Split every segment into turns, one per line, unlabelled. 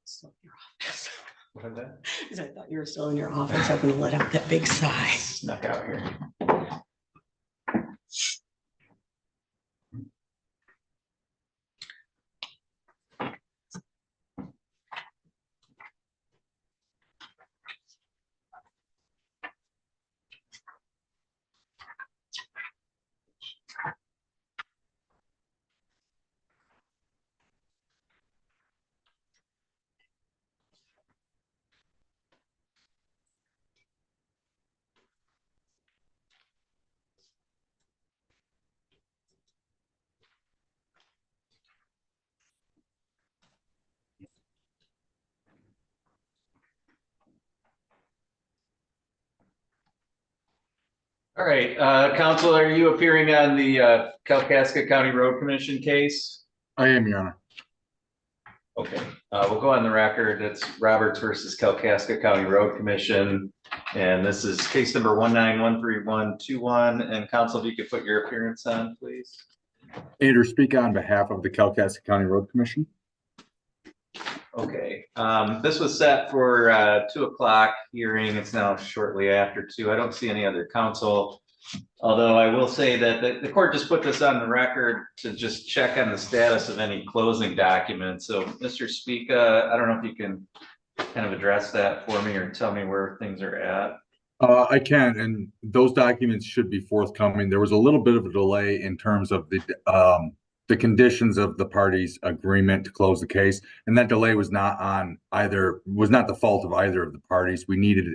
Still in your office.
What is that?
Because I thought you were still in your office. I'm gonna let out that big sigh.
Snuck out here. All right, counsel, are you appearing on the Kalkaska County Road Commission case?
I am, Your Honor.
Okay, we'll go on the record. It's Roberts versus Kalkaska County Road Commission. And this is case number 1913121. And counsel, if you could put your appearance on, please.
Andrew, speak on behalf of the Kalkaska County Road Commission.
Okay, this was set for 2 o'clock hearing. It's now shortly after 2. I don't see any other counsel. Although I will say that the court just put this on the record to just check on the status of any closing documents. So Mr. Speaka, I don't know if you can kind of address that for me or tell me where things are at.
I can, and those documents should be forthcoming. There was a little bit of a delay in terms of the conditions of the parties' agreement to close the case, and that delay was not the fault of either of the parties. We needed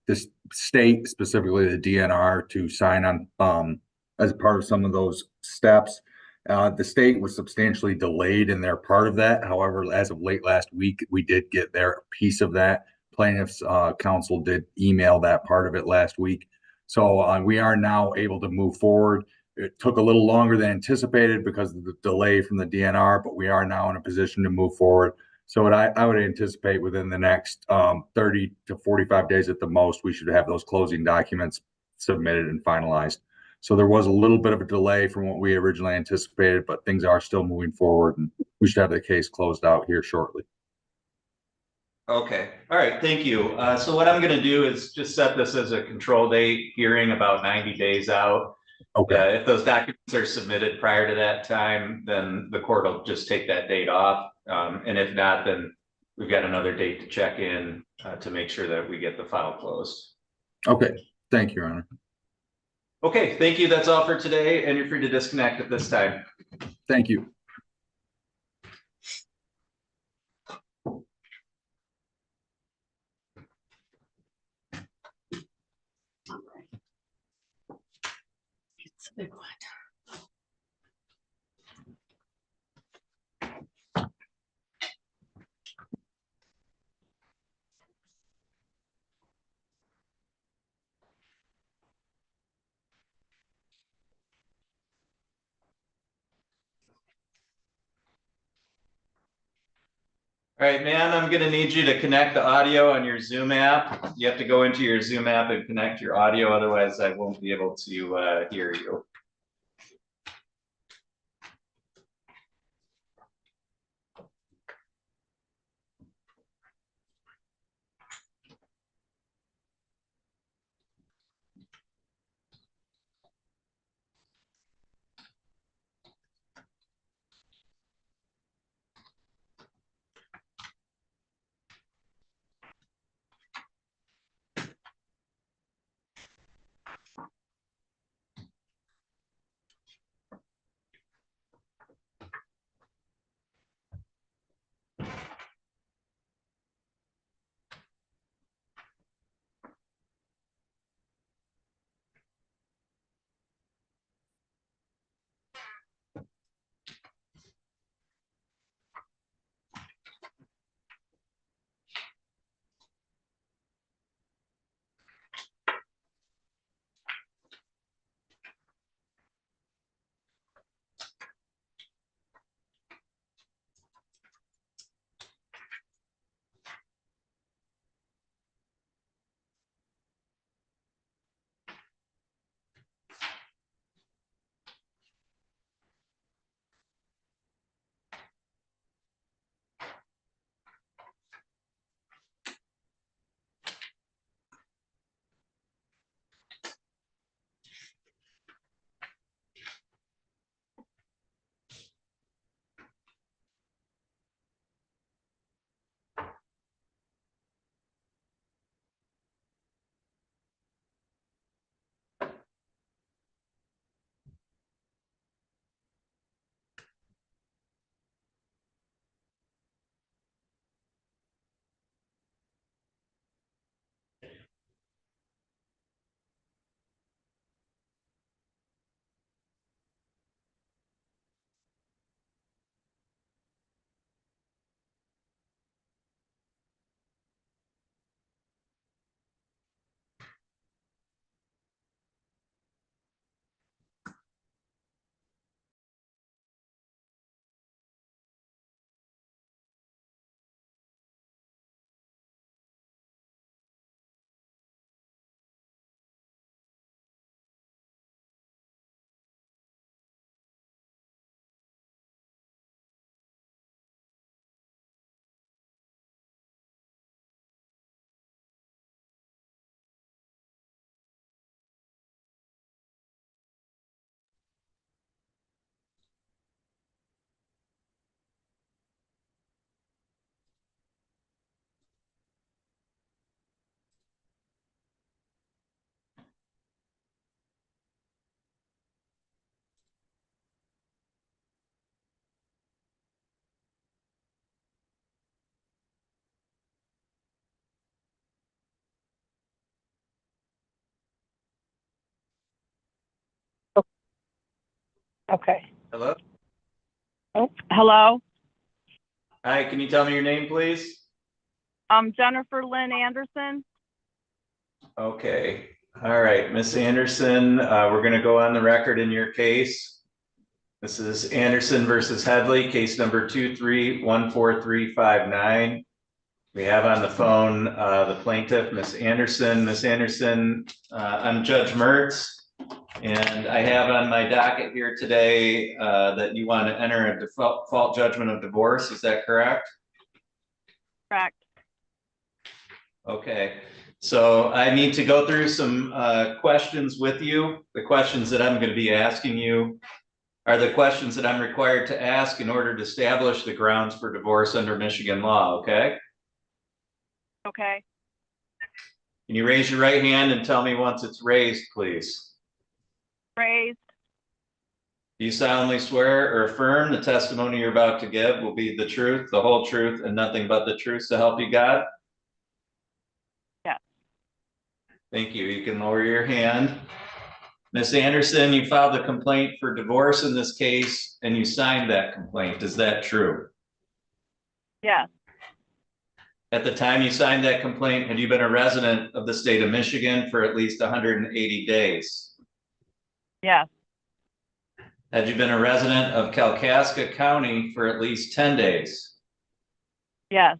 this state, specifically the DNR, to sign on as part of some of those steps. The state was substantially delayed in their part of that. However, as of late last week, we did get their piece of that. Plaintiffs' counsel did email that part of it last week. So we are now able to move forward. It took a little longer than anticipated because of the delay from the DNR, but we are now in a position to move forward. So I would anticipate within the next 30 to 45 days at the most, we should have those closing documents submitted and finalized. So there was a little bit of a delay from what we originally anticipated, but things are still moving forward, and we should have the case closed out here shortly.
Okay, all right, thank you. So what I'm going to do is just set this as a control date hearing about 90 days out.
Okay.
If those documents are submitted prior to that time, then the court will just take that date off. And if not, then we've got another date to check in to make sure that we get the file closed.
Okay, thank you, Your Honor.
Okay, thank you. That's all for today, and you're free to disconnect at this time.
Thank you.
It's a big one.
All right, man, I'm going to need you to connect the audio on your Zoom app. You have to go into your Zoom app and connect your audio, otherwise I won't be able to hear you.
Okay.
Hello?
Oh, hello.
Hi, can you tell me your name, please?
Jennifer Lynn Anderson.
Okay, all right, Miss Anderson, we're gonna go on the record in your case. This is Anderson versus Headley, case number 2314359. We have on the phone the plaintiff, Miss Anderson. Miss Anderson, I'm Judge Mertz, and I have on my docket here today that you want to enter a default judgment of divorce. Is that correct?
Correct.
Okay, so I need to go through some questions with you. The questions that I'm going to be asking you are the questions that I'm required to ask in order to establish the grounds for divorce under Michigan law, okay?
Okay.
Can you raise your right hand and tell me once it's raised, please?
Raised.
Do you solemnly swear or affirm the testimony you're about to give will be the truth, the whole truth, and nothing but the truth, so help you God?
Yeah.
Thank you. You can lower your hand. Miss Anderson, you filed a complaint for divorce in this case, and you signed that complaint. Is that true?
Yes.
At the time you signed that complaint, had you been a resident of the state of Michigan for at least 180 days?
Yes.
Had you been a resident of Kalkaska County for at least 10 days?
Yes.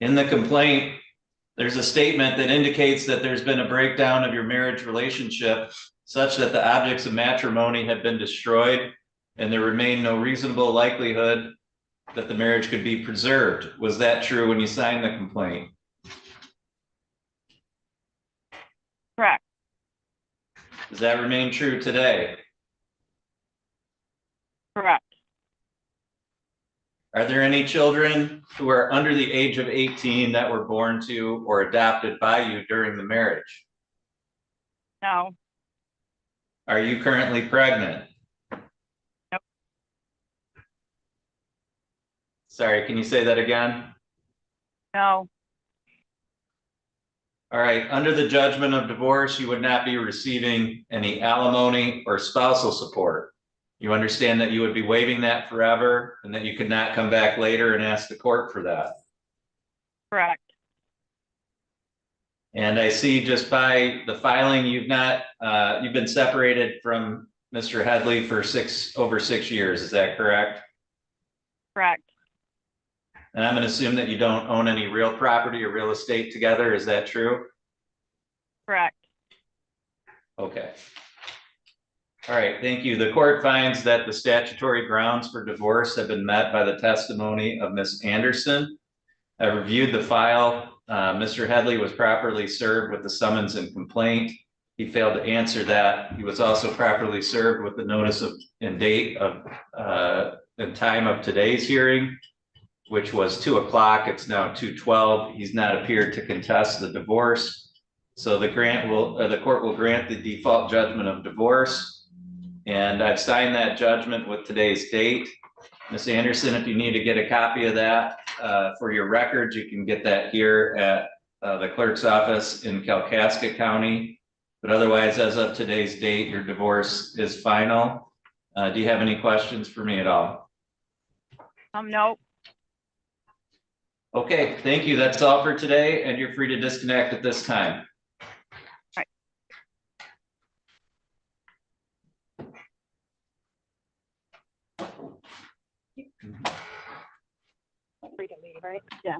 In the complaint, there's a statement that indicates that there's been a breakdown of your marriage relationship such that the objects of matrimony have been destroyed and there remained no reasonable likelihood that the marriage could be preserved. Was that true when you signed the complaint?
Correct.
Does that remain true today?
Correct.
Are there any children who are under the age of 18 that were born to or adopted by you during the marriage?
No.
Are you currently pregnant?
Nope.
Sorry, can you say that again?
No.
All right, under the judgment of divorce, you would not be receiving any alimony or spousal support. You understand that you would be waiving that forever and that you could not come back later and ask the court for that.
Correct.
And I see just by the filing, you've been separated from Mr. Headley for over 6 years. Is that correct?
Correct.
And I'm going to assume that you don't own any real property or real estate together. Is that true?
Correct.
Okay. All right, thank you. The court finds that the statutory grounds for divorce have been met by the testimony of Ms. Anderson. I reviewed the file. Mr. Headley was properly served with the summons and complaint. He failed to answer that. He was also properly served with the notice of and date of the time of today's hearing, which was 2 o'clock. It's now 2:12. He's not appeared to contest the divorce. So the court will grant the default judgment of divorce. And I've signed that judgment with today's date. Ms. Anderson, if you need to get a copy of that for your records, you can get that here at the clerk's office in Kalkaska County. But otherwise, as of today's date, your divorce is final. Do you have any questions for me at all?
Nope.
Okay, thank you. That's all for today, and you're free to disconnect at this time.
Right. Free to leave, right? Yeah.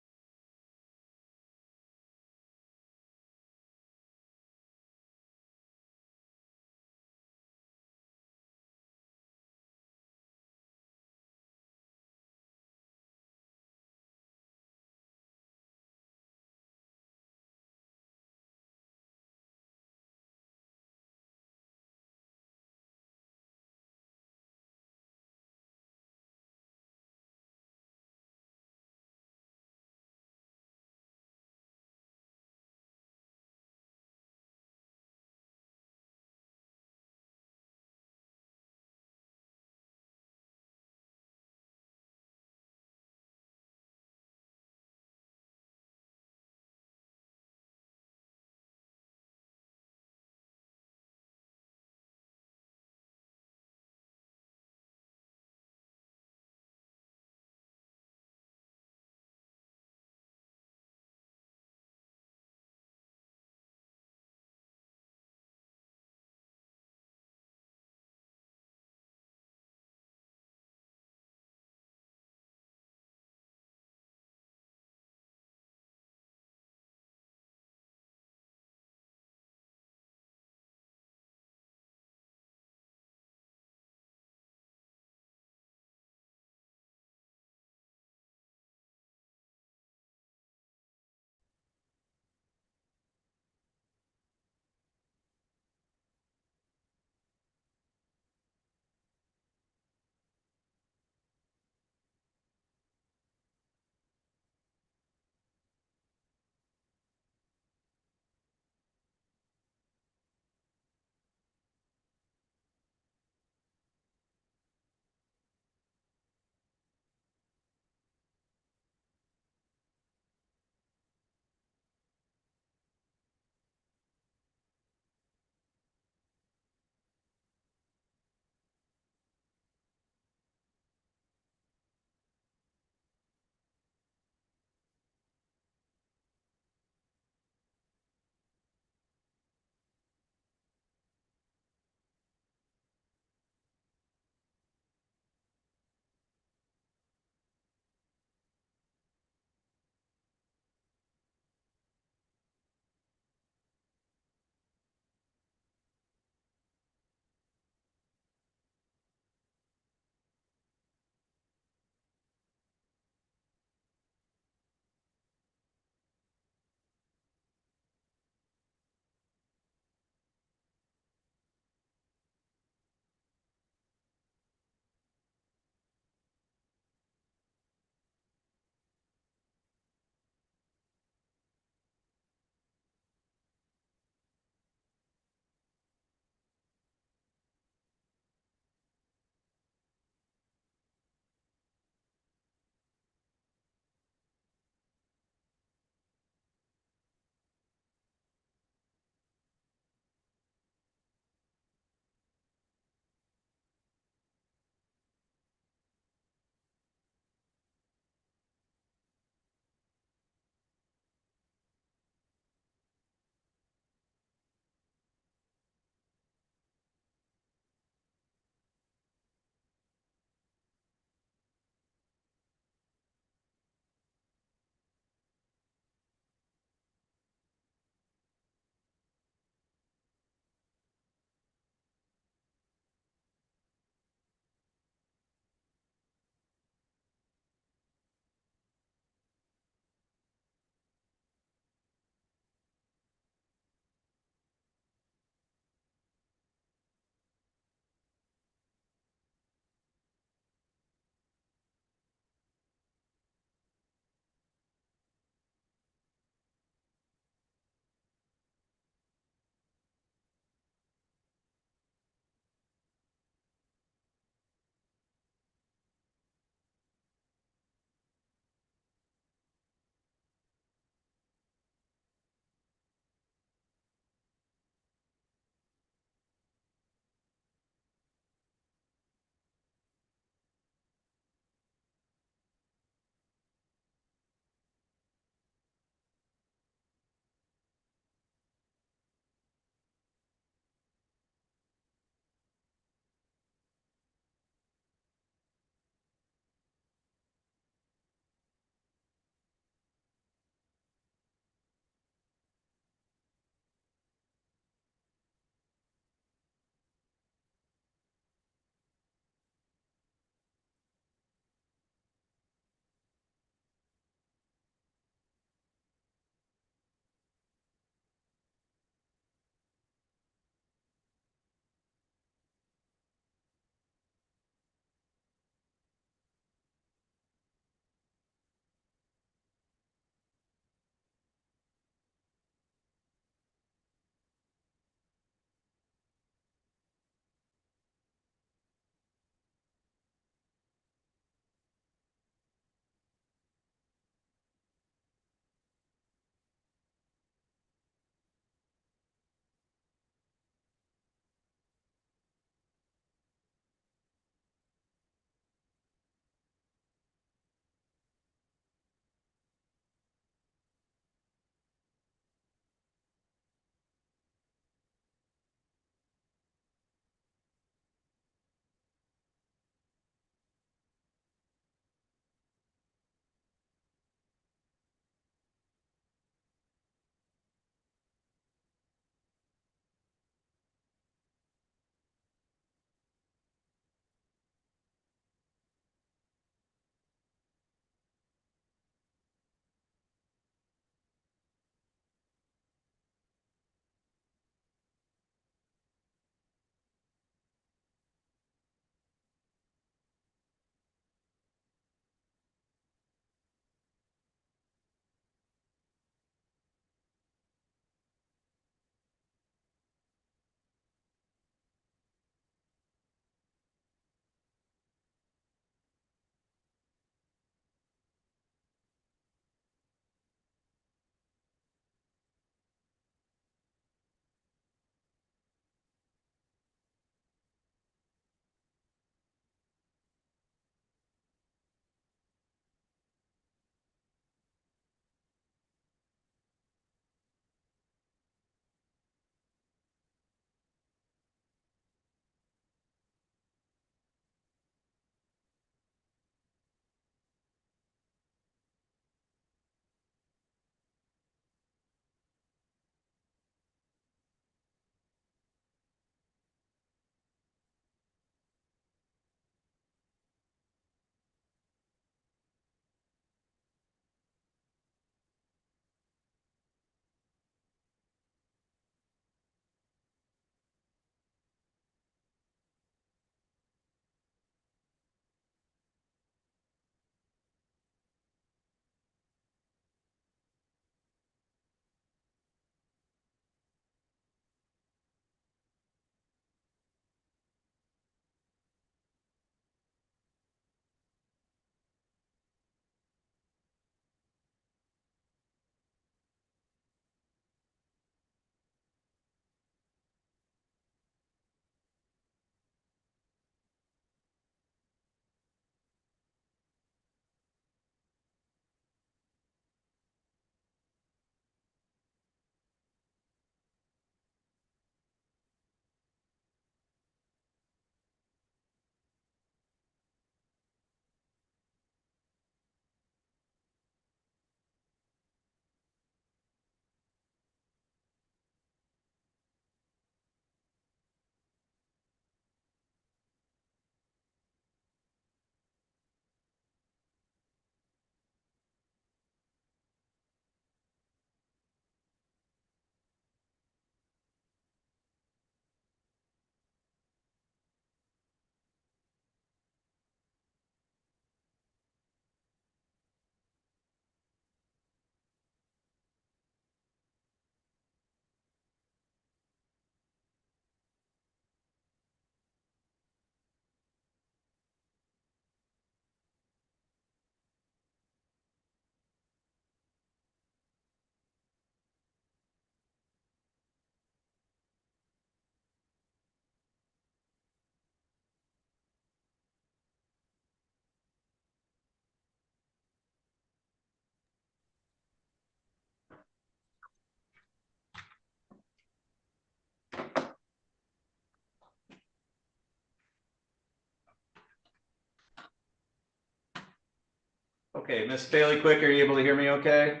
Okay, Miss Bailey Quick, are you able to hear me okay?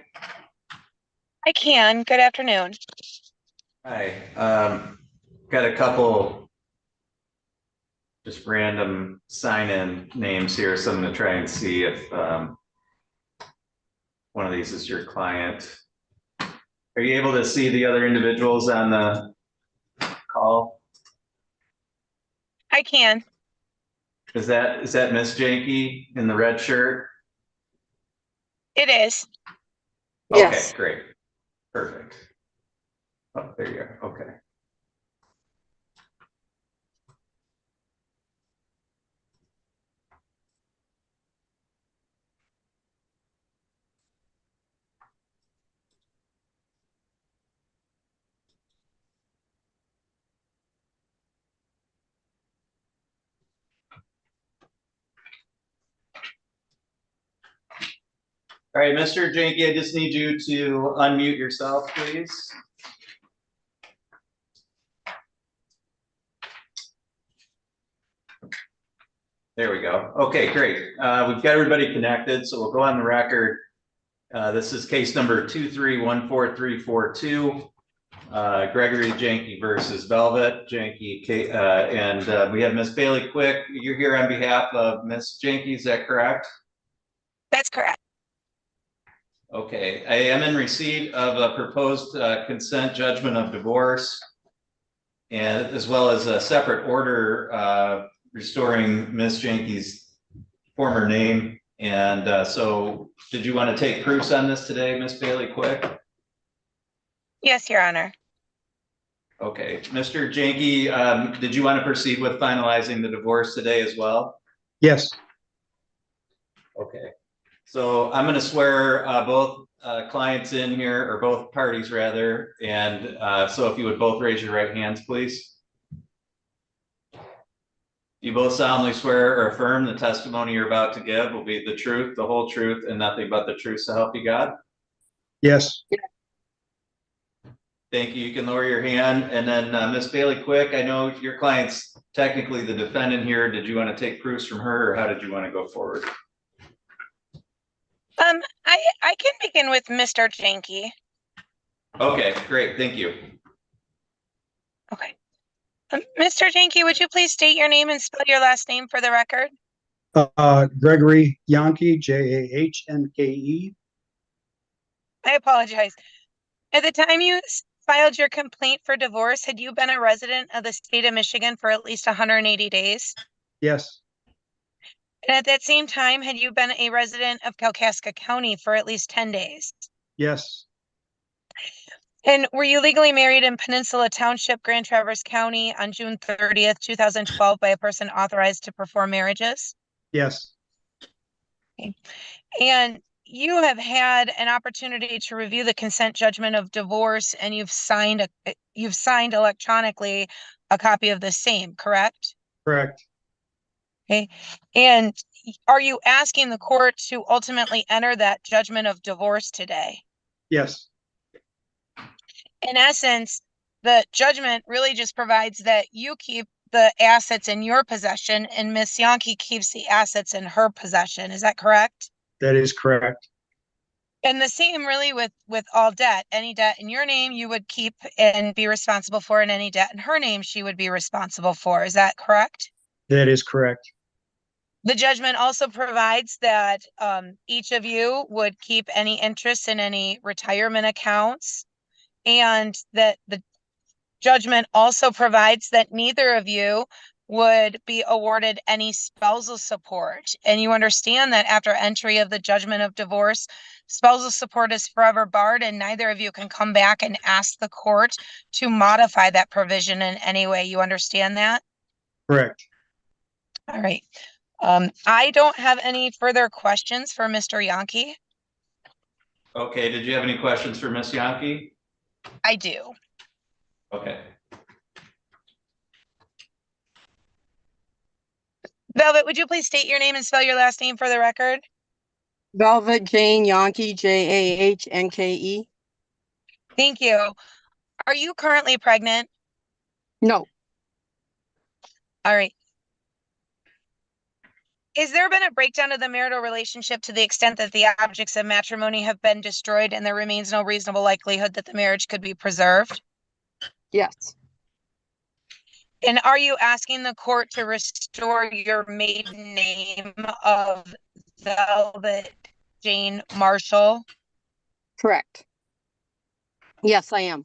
I can. Good afternoon.
Hi, got a couple just random sign-in names here, so I'm gonna try and see if one of these is your client. Are you able to see the other individuals on the call?
I can.
Is that Miss Janke in the red shirt?
It is.
Okay,
Yes.
great, perfect. Oh, there you go, okay. All right, Mr. Janke, I just need you to unmute yourself, please. There we go. Okay, great. We've got everybody connected, so we'll go on the record. This is case number 2314342. Gregory Janke versus Velvet Janke, and we have Miss Bailey Quick. You're here on behalf of Miss Janke, is that correct?
That's correct.
Okay, I am in receipt of a proposed consent judgment of divorce, and as well as a separate order restoring Miss Janke's former name. And so, did you want to take proofs on this today, Miss Bailey Quick?
Yes, Your Honor.
Okay, Mr. Janke, did you want to proceed with finalizing the divorce today as well?
Yes,
Okay, so I'm going to swear both clients in here, or both parties rather, and so if you would both raise your right hands, please. You both solemnly swear or affirm the testimony you're about to give will be the truth, the whole truth, and nothing but the truth, so help you God?
yes,
Thank you. You can lower your hand. And then Ms. Bailey Quick, I know your client's technically the defendant here. Did you want to take proofs from her, or how did you want to go forward?
I can begin with Mr. Janke.
Okay, great. Thank you.
Okay. Mr. Janke, would you please state your name and spell your last name for the record?
Gregory Yankee, Jahnke.
I apologize. At the time you filed your complaint for divorce, had you been a resident of the state of Michigan for at least 180 days?
Yes,
And at that same time, had you been a resident of Kalkaska County for at least 10 days?
yes,
And were you legally married in Peninsula Township, Grand Traverse County on June 30th, 2012 by a person authorized to perform marriages?
yes,
And you have had an opportunity to review the consent judgment of divorce, and you've signed electronically a copy of the same, correct?
correct.
Okay. And are you asking the court to ultimately enter that judgment of divorce today?
Yes,
In essence, the judgment really just provides that you keep the assets in your possession and Miss Yankee keeps the assets in her possession. Is that correct?
that is correct.
And the same really with all debt. Any debt in your name you would keep and be responsible for, and any debt in her name she would be responsible for. Is that correct?
That is correct.
The judgment also provides that each of you would keep any interest in any retirement accounts, and that the judgment also provides that neither of you would be awarded any spousal support. And you understand that after entry of the judgment of divorce, spousal support is forever barred, and neither of you can come back and ask the court to modify that provision in any way. You understand that?
Correct.
All right. I don't have any further questions for Mr. Yankee.
Okay, did you have any questions for Miss Yankee?
I do.
Okay.
Velvet, would you please state your name and spell your last name for the record?
Velvet Jane Yankee, Jahnke.
Thank you. Are you currently pregnant?
No,
All right. Is there been a breakdown of the marital relationship to the extent that the objects of matrimony have been destroyed and there remains no reasonable likelihood that the marriage could be preserved?
Yes,
And are you asking the court to restore your maiden name of Velvet Jane Marshall?
correct. Yes, I am.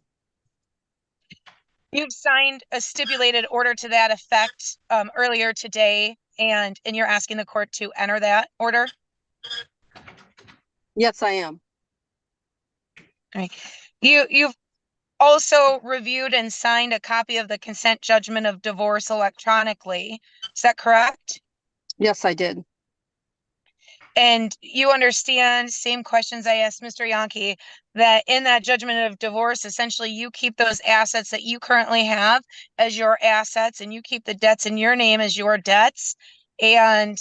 You've signed a stipulated order to that effect earlier today, and you're asking the court to enter that order?
Yes, I am.
All right. You've also reviewed and signed a copy of the consent judgment of divorce electronically. Is that correct?
Yes, I did.
And you understand, same questions I asked Mr. Yankee, that in that judgment of divorce, essentially you keep those assets that you currently have as your assets and you keep the debts in your name as your debts. And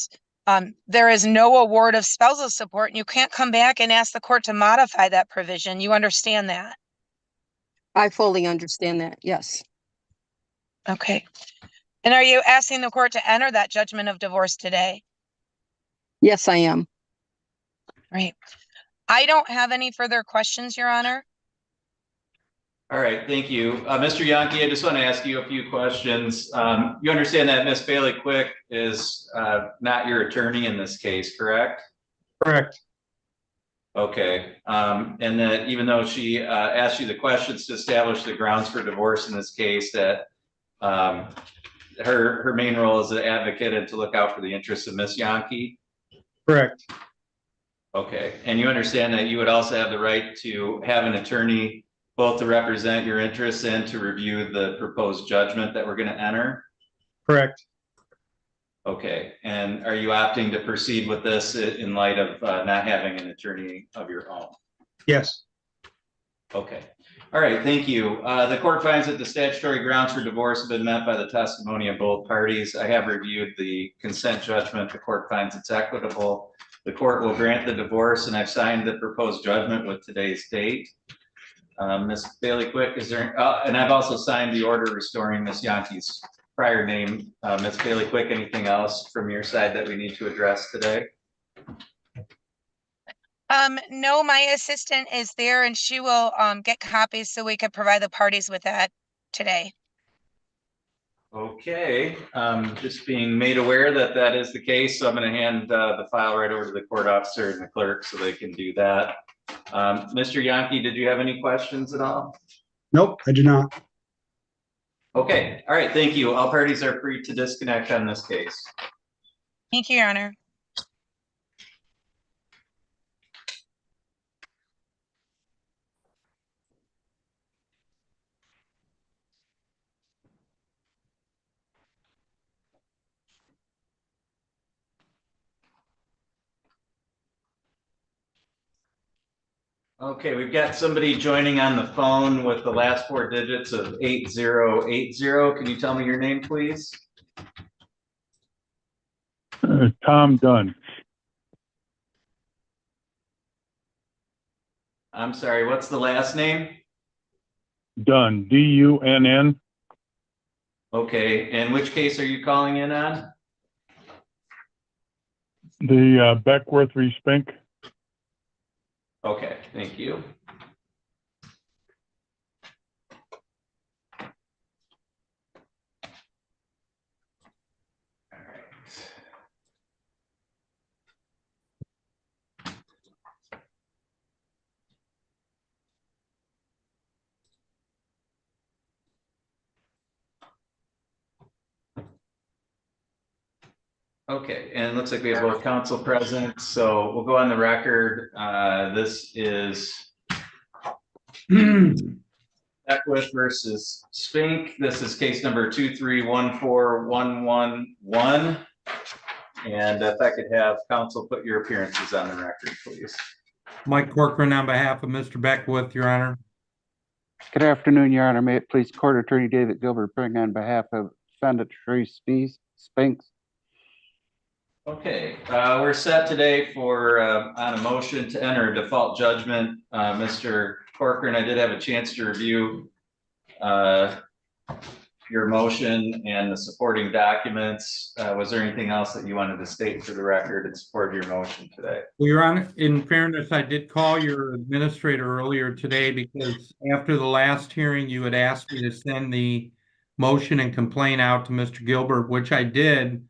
there is no award of spousal support and you can't come back and ask the court to modify that provision. You understand that?
I fully understand that. Yes.
Okay. And are you asking the court to enter that judgment of divorce today?
Yes, I am.
Right. I don't have any further questions, Your Honor.
All right, thank you. Mr. Yankee, I just want to ask you a few questions. You understand that Miss Bailey Quick is not your attorney in this case, correct?
Correct.
Okay, and that even though she asked you the questions to establish the grounds for divorce in this case, that her main role as an advocate and to look out for the interests of Miss Yankee?
Correct.
Okay, and you understand that you would also have the right to have an attorney both to represent your interests and to review the proposed judgment that we're going to enter?
Correct.
Okay, and are you opting to proceed with this in light of not having an attorney of your own?
Yes.
Okay, all right, thank you. The court finds that the statutory grounds for divorce have been met by the testimony of both parties. I have reviewed the consent judgment. The court finds it's equitable. The court will grant the divorce, and I've signed the proposed judgment with today's date. Ms. Bailey Quick, is there, and I've also signed the order restoring Ms. Yankee's prior name. Ms. Bailey Quick, anything else from your side that we need to address today?
No, my assistant is there and she will get copies so we could provide the parties with that today.
Okay, just being made aware that that is the case, so I'm going to hand the file right over to the court officer and the clerk so they can do that. Mr. Yankee, did you have any questions at all?
Nope, I do not.
Okay, all right, thank you. All parties are free to disconnect on this case.
Thank you, Your Honor.
Okay, we've got somebody joining on the phone with the last four digits of 8080. Can you tell me your name, please?
Tom Dunn.
I'm sorry, what's the last name?
Dunn, D-U-N-N.
Okay, and which case are you calling in on?
The Beckworth v. Spink.
Okay, thank you. All right. Okay, and it looks like we have both counsel present, so we'll go on the record. This is Beckwith versus Spink. This is case number 2314111. And if I could have counsel put your appearances on the record, please.
Mike Corcoran on behalf of Mr. Beckwith, Your Honor.
Good afternoon, Your Honor. May it please Court Attorney David Gilbert bring on behalf of defendant Trace Spinks.
Okay, we're set today for on a motion to enter a default judgment. Mr. Corcoran, I did have a chance to review your motion and the supporting documents. Was there anything else that you wanted to state for the record in support of your motion today?
Well, Your Honor, in fairness, I did call your administrator earlier today because after the last hearing, you had asked me to send the motion and complaint out to Mr. Gilbert, which I did.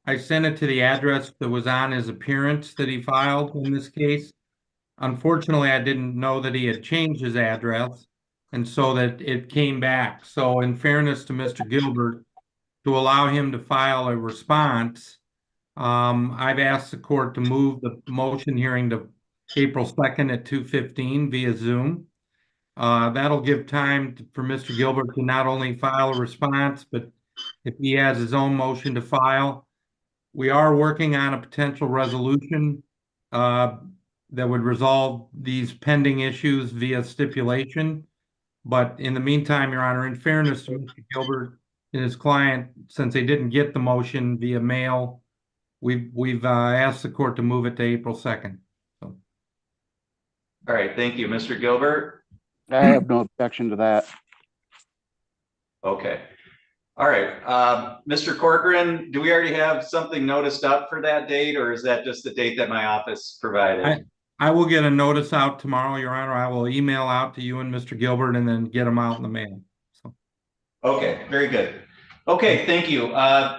I sent it to the address that was on his appearance that he filed in this case. Unfortunately, I didn't know that he had changed his address, and so that it came back. So in fairness to Mr. Gilbert, to allow him to file a response, I've asked the court to move the motion hearing to April 2nd at 2:15 via Zoom. That'll give time for Mr. Gilbert to not only file a response, but if he has his own motion to file. We are working on a potential resolution that would resolve these pending issues via stipulation. But in the meantime, Your Honor, in fairness to Mr. Gilbert and his client, since they didn't get the motion via mail, we've asked the court to move it to April 2nd. So,
All right, thank you. Mr. Gilbert?
I have no objection to that.
Okay. All right, Mr. Corcoran, do we already have something noticed up for that date, or is that just the date that my office provided?
I will get a notice out tomorrow, Your Honor. I will email out to you and Mr. Gilbert and then get them out in the mail. So,
Okay, very good. Okay, thank you.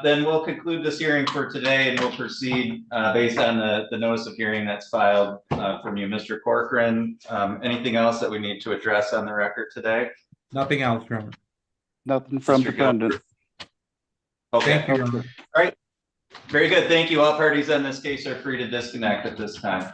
Then we'll conclude this hearing for today and we'll proceed based on the notice of hearing that's filed from you, Mr. Corcoran. Anything else that we need to address on the record today?
nothing else, Your Honor.
Nothing from
Mr.
defendant.
Gilbert? Okay,
Thank you, Your Honor.
all right. Very good. Thank you. All parties on this case are free to disconnect at this time.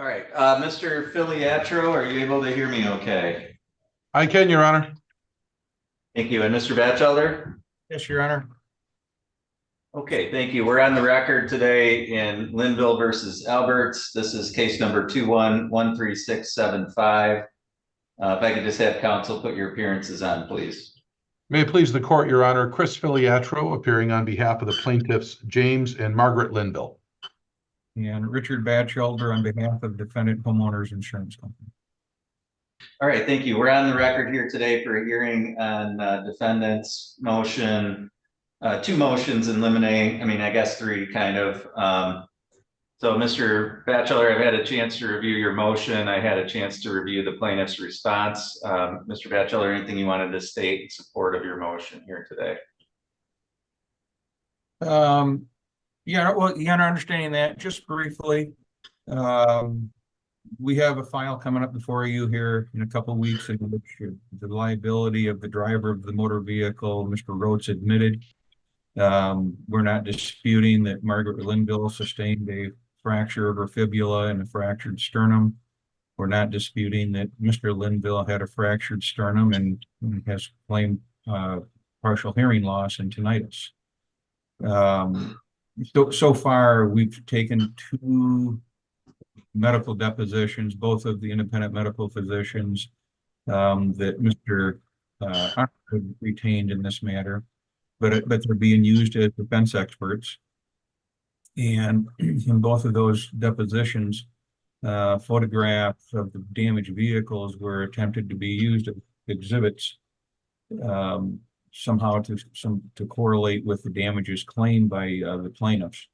All right, Mr. Filiatro, are you able to hear me okay?
I can, Your Honor.
Thank you. And Mr. Batchelder?
Yes, Your Honor.
Okay, thank you. We're on the record today in Linville versus Alberts. This is case number 2113675. If I could just have counsel put your appearances on, please.
May it please the court, Your Honor, Chris Filiatro appearing on behalf of the plaintiffs James and Margaret Linville.
And Richard Batchelder on behalf of Defendant Homeowners Insurance Company.
All right, thank you. We're on the record here today for a hearing on defendant's motion, two motions in limine, I guess three kind of. So Mr. Batchelder, I've had a chance to review your motion. I had a chance to review the plaintiff's response. Mr. Batchelder, anything you wanted to state in support of your motion here today?
Yeah, well, Your Honor, understanding that just briefly, we have a file coming up before you here in a couple of weeks in which the liability of the driver of the motor vehicle, Mr. Rhodes, admitted. We're not disputing that Margaret Linville sustained a fracture of her fibula and a fractured sternum. We're not disputing that Mr. Linville had a fractured sternum and has claimed partial hearing loss and tinnitus. So far, we've taken two medical depositions, both of the independent medical physicians that Mr. Underwood retained in this matter, but they're being used as defense experts. And in both of those depositions, photographs of the damaged vehicles were attempted to be used as exhibits somehow to correlate with the damages claimed by the plaintiffs.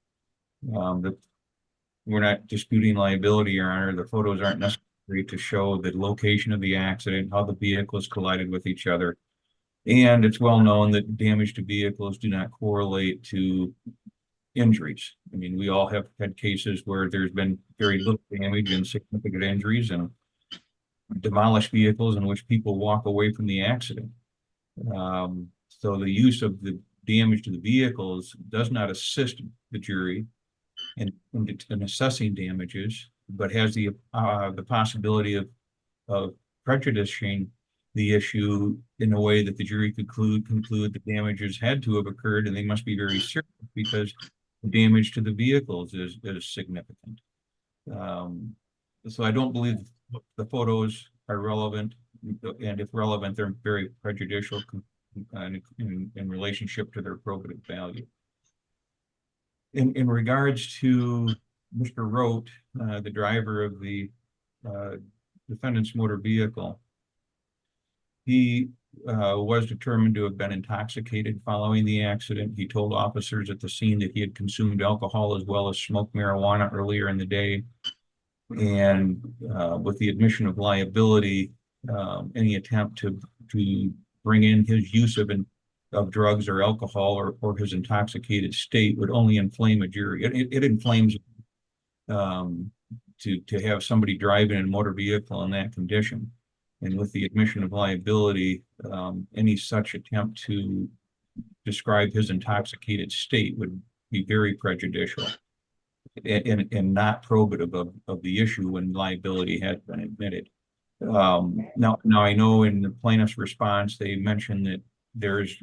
We're not disputing liability, Your Honor. The photos aren't necessary to show the location of the accident, how the vehicles collided with each other. And it's well known that damage to vehicles do not correlate to injuries. I mean, we all have had cases where there's been very little damage and significant injuries and demolished vehicles in which people walk away from the accident. So the use of the damage to the vehicles does not assist the jury in assessing damages, but has the possibility of prejudicing the issue in a way that the jury could conclude the damages had to have occurred, and they must be very serious because the damage to the vehicles is significant. So I don't believe the photos are relevant, and if relevant, they're very prejudicial in relationship to their probative value. In regards to Mr. Rote, the driver of the defendant's motor vehicle, he was determined to have been intoxicated following the accident. He told officers at the scene that he had consumed alcohol as well as smoked marijuana earlier in the day. And with the admission of liability, any attempt to bring in his use of drugs or alcohol or his intoxicated state would only inflame a jury. It inflames to have somebody driving a motor vehicle in that condition. And with the admission of liability, any such attempt to describe his intoxicated state would be very prejudicial and not probative of the issue when liability has been admitted. Now I know in the plaintiff's response, they mentioned that there's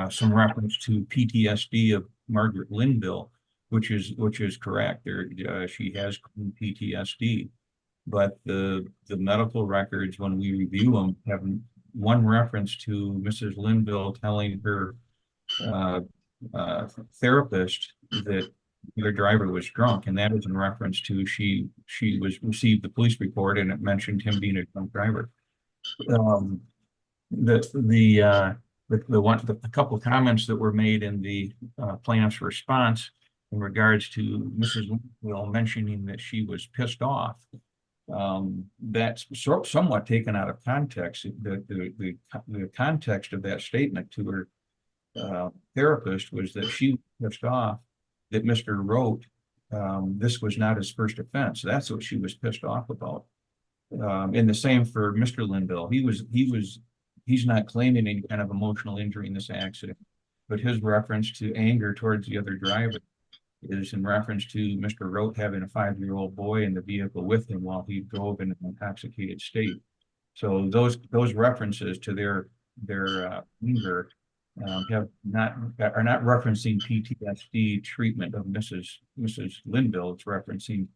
some reference to PTSD of Margaret Linville, which is correct. She has PTSD, but the medical records, when we review them, have one reference to Mrs. Linville telling her therapist that their driver was drunk, and that is in reference to she received the police report and it mentioned him being a drunk driver. The couple of comments that were made in the plaintiff's response in regards to Mrs. Linville mentioning that she was pissed off, that's somewhat taken out of context. The context of that statement to her therapist was that she was pissed off that Mr. Rote, this was not his first offense. That's what she was pissed off about. And the same for Mr. Linville. He's not claiming any kind of emotional injury in this accident, but his reference to anger towards the other driver is in reference to Mr. Rote having a 5-year-old boy in the vehicle with him while he drove in an intoxicated state. So those references to their anger are not referencing PTSD treatment of Mrs. Linville. It's referencing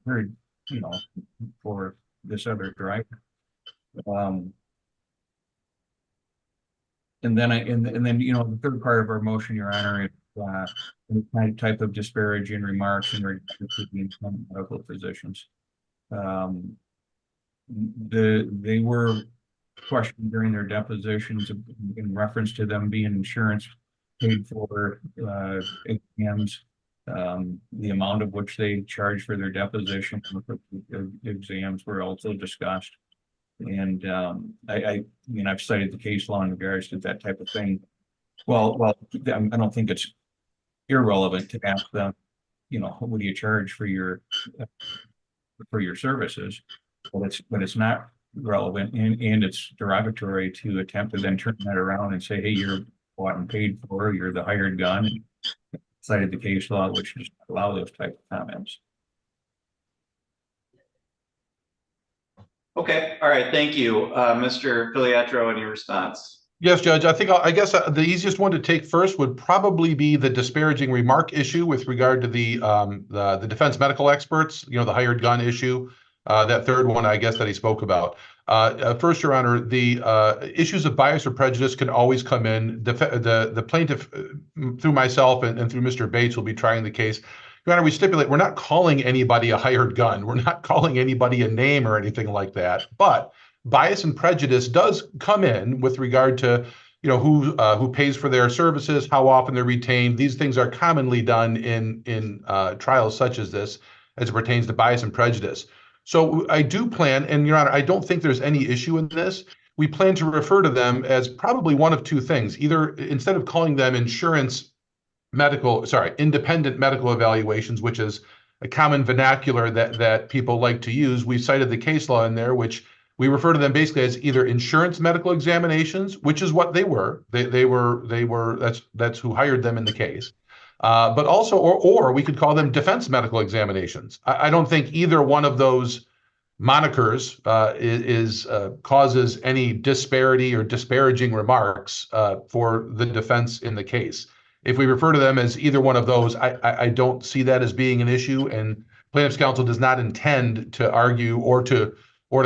her, for this other driver. And then the third part of our motion, Your Honor, is any type of disparaging remarks in regard to the independent medical physicians. They were questioned during their depositions in reference to them being insurance paid for exams, the amount of which they charged for their deposition exams were also discussed. And I've cited the case law in regards to that type of thing. Well, I don't think it's irrelevant to ask them, what do you charge for your services? But it's not relevant, and it's derogatory to attempt to then turn that around and say, hey, you're bought and paid for, you're the hired gun. Cited the case law, which does not allow those type of comments.
Okay, all right, thank you. Mr. Filiatro, any response?
Yes, Judge. I guess the easiest one to take first would probably be the disparaging remark issue with regard to the defense medical experts, the hired gun issue. That third one, I guess, that he spoke about. First, Your Honor, the issues of bias or prejudice can always come in. The plaintiff, through myself and through Mr. Bates, will be trying the case. Your Honor, we stipulate we're not calling anybody a hired gun. We're not calling anybody a name or anything like that. But bias and prejudice does come in with regard to, who pays for their services, how often they're retained. These things are commonly done in trials such as this, as it pertains to bias and prejudice. So I do plan, and Your Honor, I don't think there's any issue in this. We plan to refer to them as probably one of two things. Either, instead of calling them independent medical evaluations, which is a common vernacular that people like to use, we cited the case law in there, which we refer to them basically as either insurance medical examinations, which is what they were. They were. That's who hired them in the case. But also, or we could call them defense medical examinations. I don't think either one of those monikers causes any disparity or disparaging remarks for the defense in the case. If we refer to them as either one of those, I don't see that as being an issue, and plaintiff's counsel does not intend to argue or to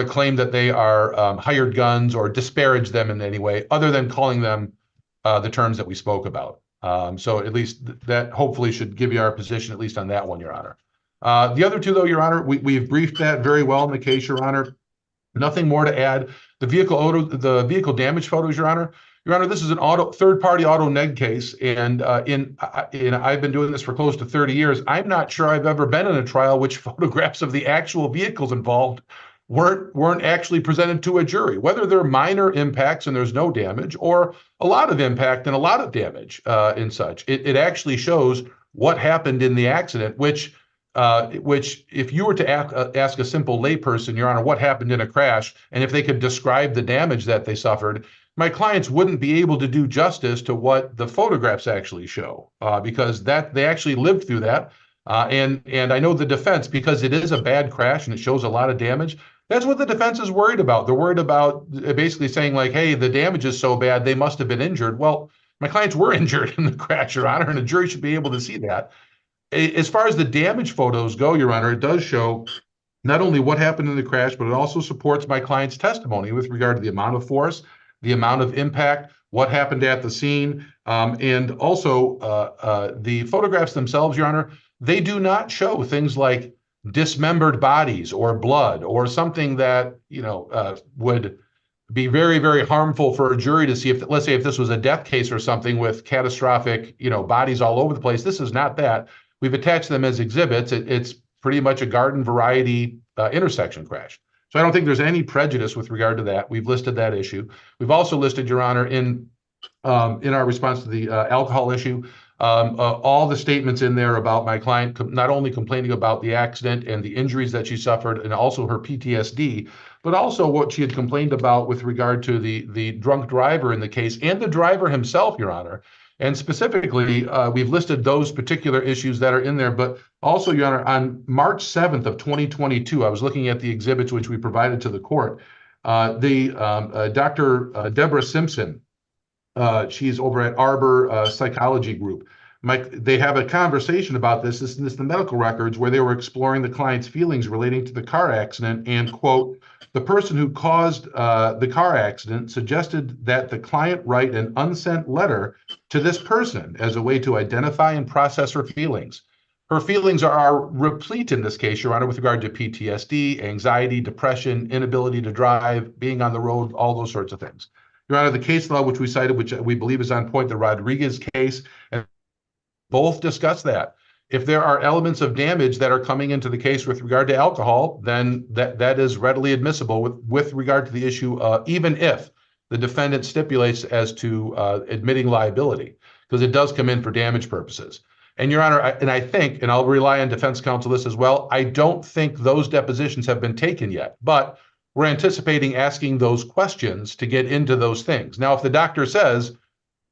claim that they are hired guns or disparage them in any way, other than calling them the terms that we spoke about. So at least that hopefully should give you our position, at least on that one, Your Honor. The other two, though, Your Honor, we've briefed that very well in the case, Your Honor. Nothing more to add. The vehicle damage photos, Your Honor. Your Honor, this is an third-party auto neg case, and I've been doing this for close to 30 years. I'm not sure I've ever been in a trial which photographs of the actual vehicles involved weren't actually presented to a jury, whether they're minor impacts and there's no damage, or a lot of impact and a lot of damage and such. It actually shows what happened in the accident, which if you were to ask a simple layperson, Your Honor, what happened in a crash, and if they could describe the damage that they suffered, my clients wouldn't be able to do justice to what the photographs actually show, because they actually lived through that. And I know the defense, because it is a bad crash and it shows a lot of damage, that's what the defense is worried about. They're worried about basically saying, like, hey, the damage is so bad, they must have been injured. Well, my clients were injured in the crash, Your Honor, and a jury should be able to see that. As far as the damage photos go, Your Honor, it does show not only what happened in the crash, but it also supports my client's testimony with regard to the amount of force, the amount of impact, what happened at the scene, and also the photographs themselves, Your Honor, they do not show things like dismembered bodies or blood or something that, would be very, very harmful for a jury to see. If, let's say, if this was a death case or something with catastrophic, bodies all over the place, this is not that. We've attached them as exhibits. It's pretty much a garden variety intersection crash. So I don't think there's any prejudice with regard to that. We've listed that issue. We've also listed, Your Honor, in our response to the alcohol issue, all the statements in there about my client not only complaining about the accident and the injuries that she suffered and also her PTSD, but also what she had complained about with regard to the drunk driver in the case and the driver himself, Your Honor. And specifically, we've listed those particular issues that are in there, but also, Your Honor, on March 7th of 2022, I was looking at the exhibits which we provided to the court. Dr. Deborah Simpson, she's over at Arbor Psychology Group. They have a conversation about this. This is the medical records where they were exploring the client's feelings relating to the car accident, and quote, the person who caused the car accident suggested that the client write an unsent letter to this person as a way to identify and process her feelings. Her feelings are replete in this case, Your Honor, with regard to PTSD, anxiety, depression, inability to drive, being on the road, all those sorts of things. Your Honor, the case law which we cited, which we believe is on point, the Rodriguez case, and both discuss that. If there are elements of damage that are coming into the case with regard to alcohol, then that is readily admissible with regard to the issue, even if the defendant stipulates as to admitting liability, because it does come in for damage purposes. And Your Honor, I think, and I'll rely on defense counsel this as well, I don't think those depositions have been taken yet, but we're anticipating asking those questions to get into those things. Now, if the doctor says,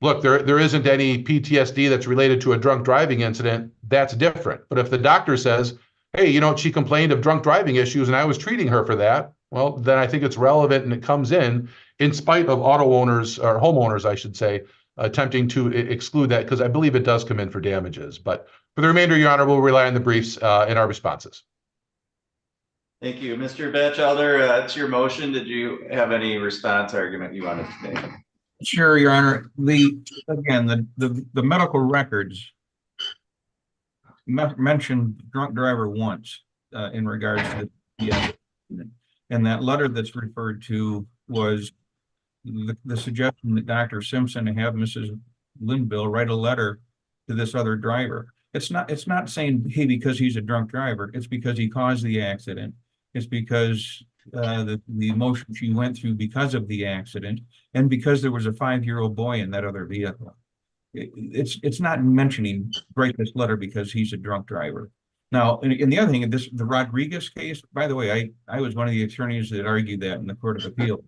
look, there isn't any PTSD that's related to a drunk driving incident, that's different. But if the doctor says, hey, you know, she complained of drunk driving issues and I was treating her for that, well, then I think it's relevant and it comes in spite of auto owners or homeowners, I should say, attempting to exclude that, because I believe it does come in for damages. But for the remainder, Your Honor, we'll rely on the briefs in our responses.
Thank you. Mr. Batchelder, it's your motion. Did you have any response argument you wanted to make?
Sure, Your Honor. The medical records mentioned drunk driver once in regards to the accident. And that letter that's referred to was the suggestion that Dr. Simpson have Mrs. Linville write a letter to this other driver. It's not saying, hey, because he's a drunk driver, it's because he caused the accident. It's because the emotion she went through because of the accident, and because there was a 5-year-old boy in that other vehicle. It's not mentioning write this letter because he's a drunk driver. Now, and the other thing, the Rodriguez case, by the way, I was one of the attorneys that argued that in the Court of Appeals.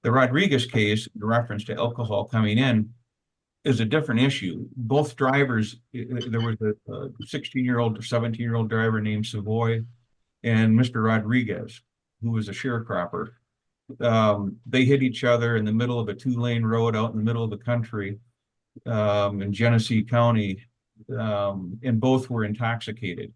The Rodriguez case, in reference to alcohol coming in, is a different issue. Both drivers, there was a 16-year-old or 17-year-old driver named Savoy and Mr. Rodriguez, who was a sharecropper. They hit each other in the middle of a 2-lane road out in the middle of the country in Genesee County, and both were intoxicated.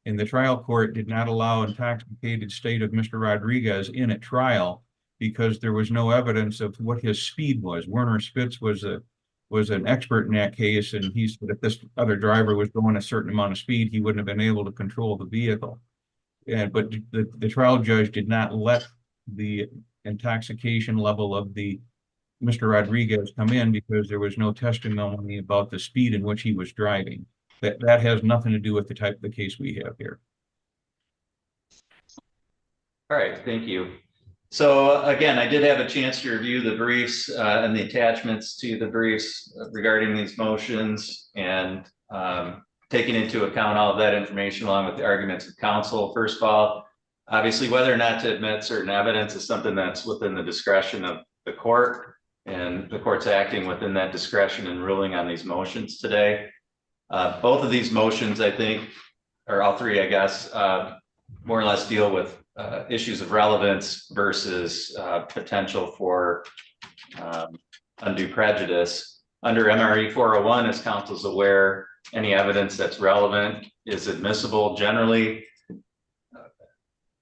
And the trial court did not allow intoxicated state of Mr. Rodriguez in at trial because there was no evidence of what his speed was. Werner Spitz was an expert in that case, and he said if this other driver was going a certain amount of speed, he wouldn't have been able to control the vehicle. But the trial judge did not let the intoxication level of the Mr. Rodriguez come in because there was no testimony about the speed in which he was driving. That has nothing to do with the type of the case we have here.
All right, thank you. So again, I did have a chance to review the briefs and the attachments to the briefs regarding these motions, and taking into account all of that information along with the arguments of counsel. First of all, obviously, whether or not to admit certain evidence is something that's within the discretion of the court, and the court's acting within that discretion and ruling on these motions today. Both of these motions, I think, or all three, I guess, more or less deal with issues of relevance versus potential for undue prejudice. Under MRE 401, as counsel's aware, any evidence that's relevant is admissible. Generally,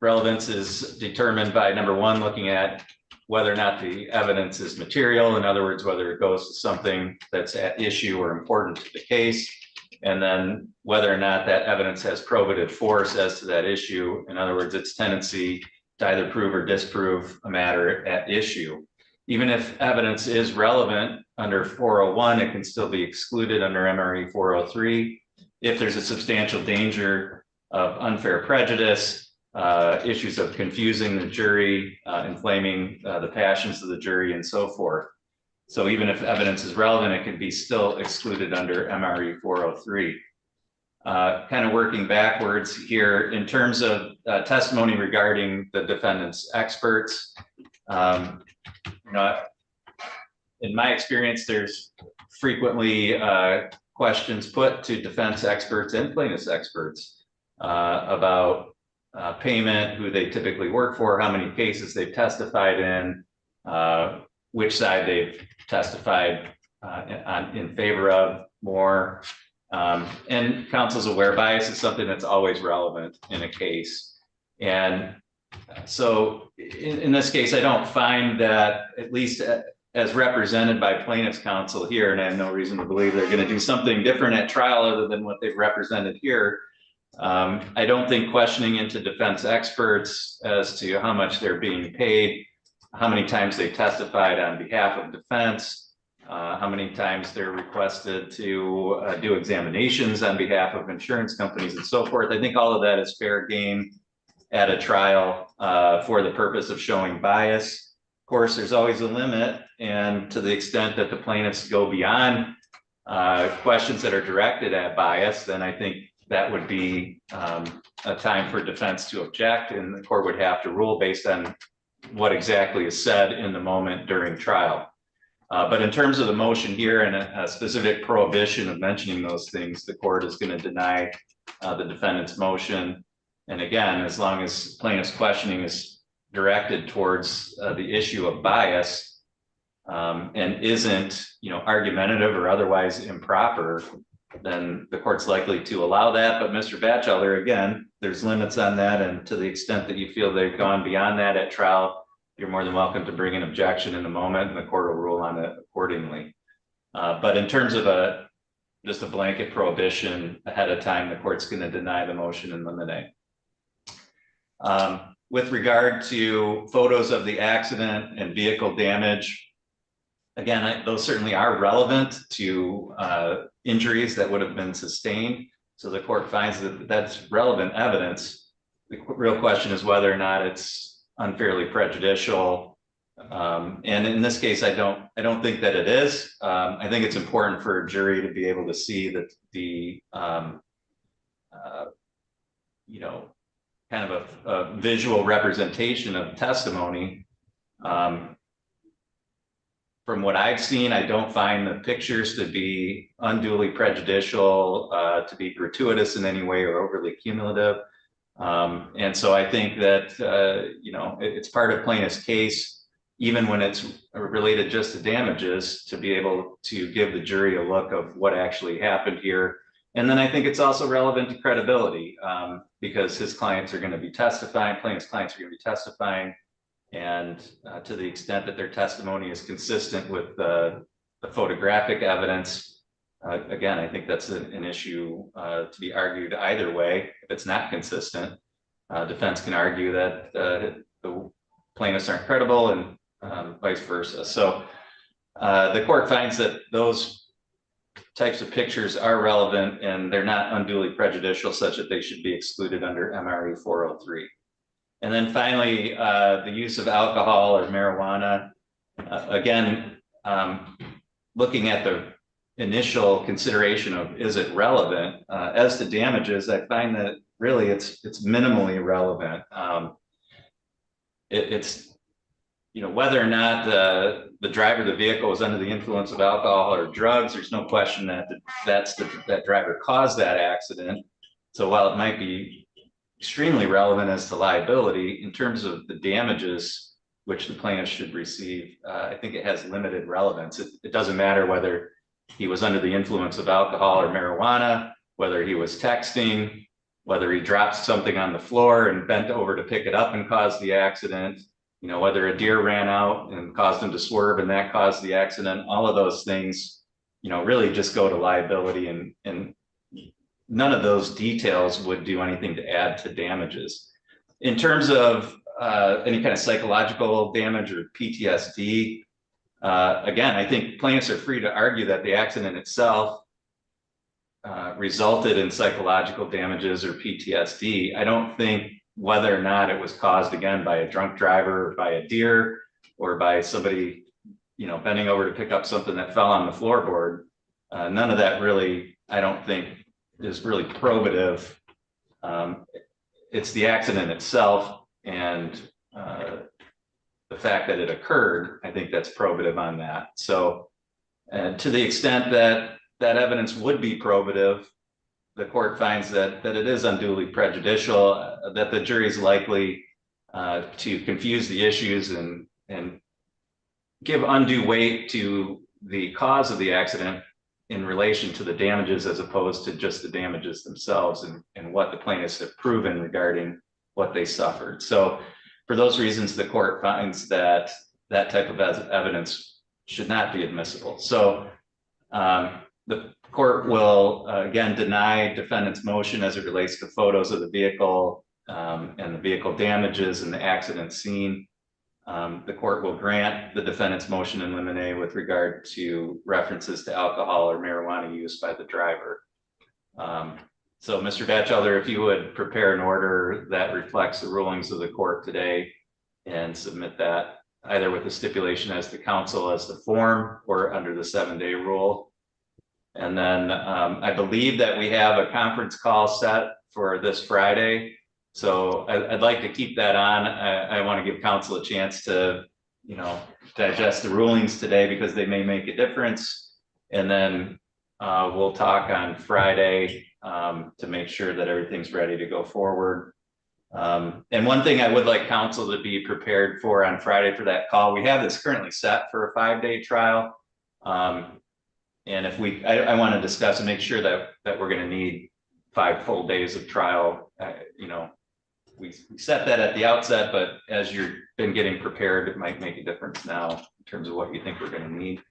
relevance is determined by, number one, looking at whether or not the evidence is material. In other words, whether it goes to something that's at issue or important to the case. And then whether or not that evidence has probative force as to that issue. In other words, its tendency to either prove or disprove a matter at issue. Even if evidence is relevant under 401, it can still be excluded under MRE 403 if there's a substantial danger of unfair prejudice, issues of confusing the jury, inflaming the passions of the jury, and so forth. So even if evidence is relevant, it can be still excluded under MRE 403. Kind of working backwards here in terms of testimony regarding the defendant's experts. in my experience, there's frequently questions put to defense experts and plaintiffs experts about payment, who they typically work for, how many cases they've testified in, which side they've testified in favor of more. And counsel's aware bias is something that's always relevant in a case. And so in this case, I don't find that, at least as represented by plaintiff's counsel here, and I have no reason to believe they're going to do something different at trial other than what they've represented here. I don't think questioning into defense experts as to how much they're being paid, how many times they testified on behalf of defense, how many times they're requested to do examinations on behalf of insurance companies and so forth. I think all of that is fair game at a trial for the purpose of showing bias. Of course, there's always a limit, and to the extent that the plaintiffs go beyond questions that are directed at bias, then I think that would be a time for defense to object, and the court would have to rule based on what exactly is said in the moment during trial. But in terms of the motion here and a specific prohibition of mentioning those things, the court is going to deny the defendant's motion. And again, as long as plaintiff's questioning is directed towards the issue of bias and isn't, argumentative or otherwise improper, then the court's likely to allow that. But Mr. Batchelder, again, there's limits on that, and to the extent that you feel they've gone beyond that at trial, you're more than welcome to bring an objection in the moment, and the court will rule on it accordingly. But in terms of just a blanket prohibition ahead of time, the court's going to deny the motion in limine. With regard to photos of the accident and vehicle damage, again, those certainly are relevant to injuries that would have been sustained. So the court finds that that's relevant evidence. The real question is whether or not it's unfairly prejudicial. And in this case, I don't think that it is. I think it's important for a jury to be able to see that the kind of a visual representation of testimony. From what I've seen, I don't find the pictures to be unduly prejudicial, to be gratuitous in any way or overly cumulative. And so I think that, it's part of plaintiff's case, even when it's related just to damages, to be able to give the jury a look of what actually happened here. And then I think it's also relevant to credibility, because his clients are going to be testifying, plaintiff's clients are going to be testifying. And to the extent that their testimony is consistent with the photographic evidence, again, I think that's an issue to be argued either way. If it's not consistent, defense can argue that the plaintiffs aren't credible, and vice versa. So the court finds that those types of pictures are relevant and they're not unduly prejudicial, such that they should be excluded under MRE 403. And then finally, the use of alcohol or marijuana. Again, looking at the initial consideration of, is it relevant? As to damages, I find that really it's minimally relevant. It's whether or not the driver of the vehicle was under the influence of alcohol or drugs, there's no question that that driver caused that accident. So while it might be extremely relevant as to liability, in terms of the damages which the plaintiff should receive, I think it has limited relevance. It doesn't matter whether he was under the influence of alcohol or marijuana, whether he was texting, whether he dropped something on the floor and bent over to pick it up and caused the accident, whether a deer ran out and caused him to swerve and that caused the accident. All of those things, really just go to liability, and none of those details would do anything to add to damages. In terms of any kind of psychological damage or PTSD, again, I think plaintiffs are free to argue that the accident itself resulted in psychological damages or PTSD. I don't think whether or not it was caused, again, by a drunk driver, or by a deer, or by somebody, bending over to pick up something that fell on the floorboard. None of that really, I don't think, is really probative. It's the accident itself and the fact that it occurred, I think that's probative on that. So, to the extent that that evidence would be probative, the court finds that it is unduly prejudicial, that the jury is likely to confuse the issues and give undue weight to the cause of the accident in relation to the damages as opposed to just the damages themselves and what the plaintiffs have proven regarding what they suffered. So for those reasons, the court finds that that type of evidence should not be admissible. So the court will again deny defendant's motion as it relates to photos of the vehicle and the vehicle damages and the accident scene. The court will grant the defendant's motion in limine with regard to references to alcohol or marijuana use by the driver. So Mr. Batchelder, if you would prepare an order that reflects the rulings of the court today and submit that either with a stipulation as to counsel as the form or under the 7-day rule. And then I believe that we have a conference call set for this Friday. So I'd like to keep that on. I want to give counsel a chance to, digest the rulings today because they may make a difference. And then we'll talk on Friday to make sure that everything's ready to go forward. And one thing I would like counsel to be prepared for on Friday for that call, we have this currently set for a 5-day trial. And if I want to discuss and make sure that we're going to need 5 full days of trial. We set that at the outset, but as you've been getting prepared, it might make a difference now in terms of what you think we're going to need.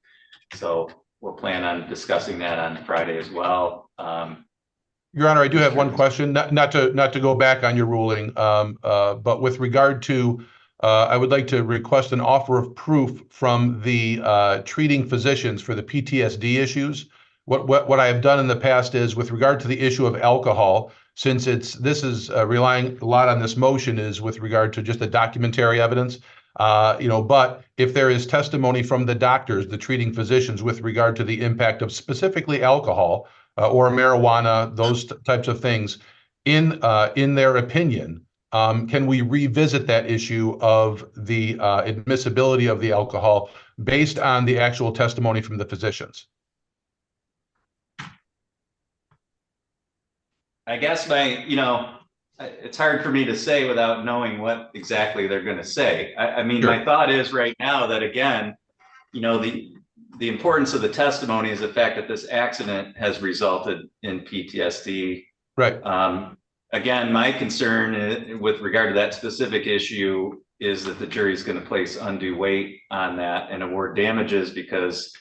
So we'll plan on discussing that on Friday as well.
Your Honor, I do have one question, not to go back on your ruling, but with regard to, I would like to request an offer of proof from the treating physicians for the PTSD issues. What I have done in the past is with regard to the issue of alcohol, since this is relying a lot on this motion is with regard to just the documentary evidence, but if there is testimony from the doctors, the treating physicians with regard to the impact of specifically alcohol or marijuana, those types of things in their opinion, can we revisit that issue of the admissibility of the alcohol based on the actual testimony from the physicians?
I guess it's hard for me to say without knowing what exactly they're going to say. I mean, sure. My thought is right now that again, the importance of the testimony is the fact that this accident has resulted in PTSD.
Right.
Again, my concern with regard to that specific issue is that the jury is going to place undue weight on that and award damages because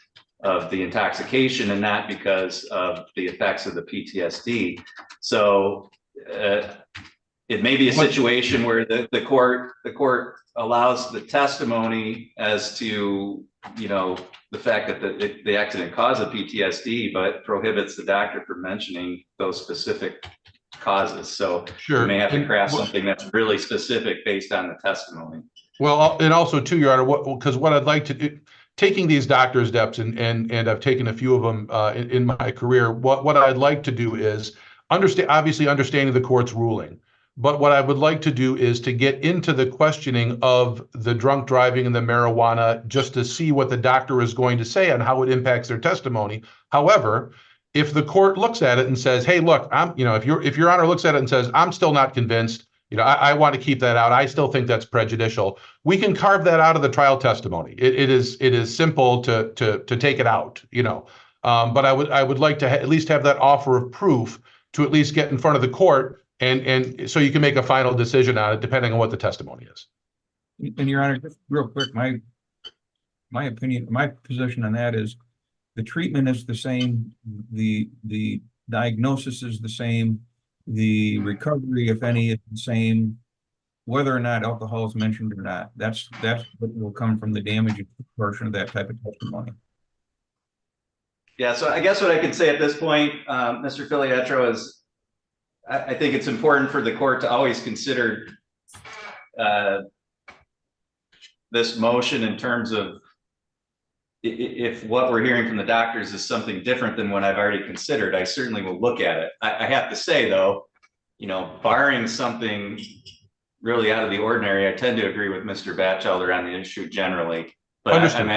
of the intoxication and not because of the effects of the PTSD. So it may be a situation where the court allows the testimony as to the fact that the accident caused a PTSD, but prohibits the doctor from mentioning those specific causes. So sure. You may have to craft something that's really specific based on the testimony.
Well, and also too, Your Honor, because what I'd like to do, taking these doctor's depths and I've taken a few of them in my career, what I'd like to do is obviously understanding the court's ruling. But what I would like to do is to get into the questioning of the drunk driving and the marijuana just to see what the doctor is going to say on how it impacts their testimony. However, if the court looks at it and says, hey, look, if Your Honor looks at it and says, I'm still not convinced, I want to keep that out. I still think that's prejudicial. We can carve that out of the trial testimony. It is simple to take it out, but I would like to at least have that offer of proof to at least get in front of the court and so you can make a final decision on it depending on what the testimony is.
And Your Honor, just real quick, my opinion, my position on that is the treatment is the same, the diagnosis is the same, the recovery, if any, is the same, whether or not alcohol is mentioned or not. That's what will come from the damage portion of that type of testimony.
Yeah, so I guess what I can say at this point, Mr. Filiatro, is I think it's important for the court to always consider this motion in terms of if what we're hearing from the doctors is something different than what I've already considered. I certainly will look at it. I have to say, though, barring something really out of the ordinary. I tend to agree with Mr. Batchelder on the issue generally, but
Understood.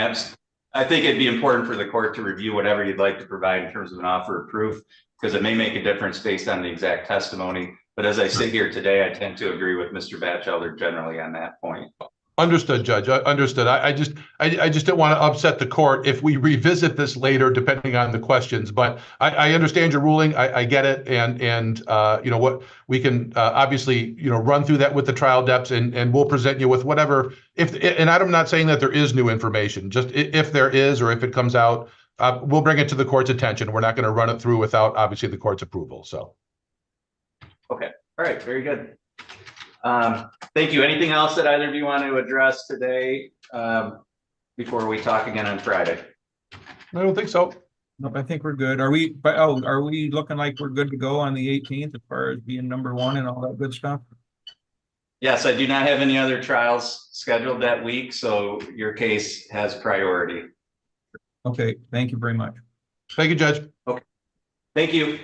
I think it'd be important for the court to review whatever you'd like to provide in terms of an offer of proof, because it may make a difference based on the exact testimony. But as I sit here today, I tend to agree with Mr. Batchelder generally on that point.
Understood, Judge. Understood. I just didn't want to upset the court if we revisit this later, depending on the questions. But I understand your ruling. I get it, and you know what, we can obviously run through that with the trial depths, and we'll present you with whatever. And I'm not saying that there is new information. Just if there is, or if it comes out, we'll bring it to the court's attention. We're not going to run it through without obviously the court's approval. So.
Okay. All right. Very good. Thank you. Anything else that either of you want to address today before we talk again on Friday?
I don't think so.
Nope, I think we're good. Are we looking like we're good to go on the 18th as far as being number one and all that good stuff?
Yes, I do not have any other trials scheduled that week, so your case has priority.
Okay, thank you very much.
Thank you, Judge.
Okay. Thank you.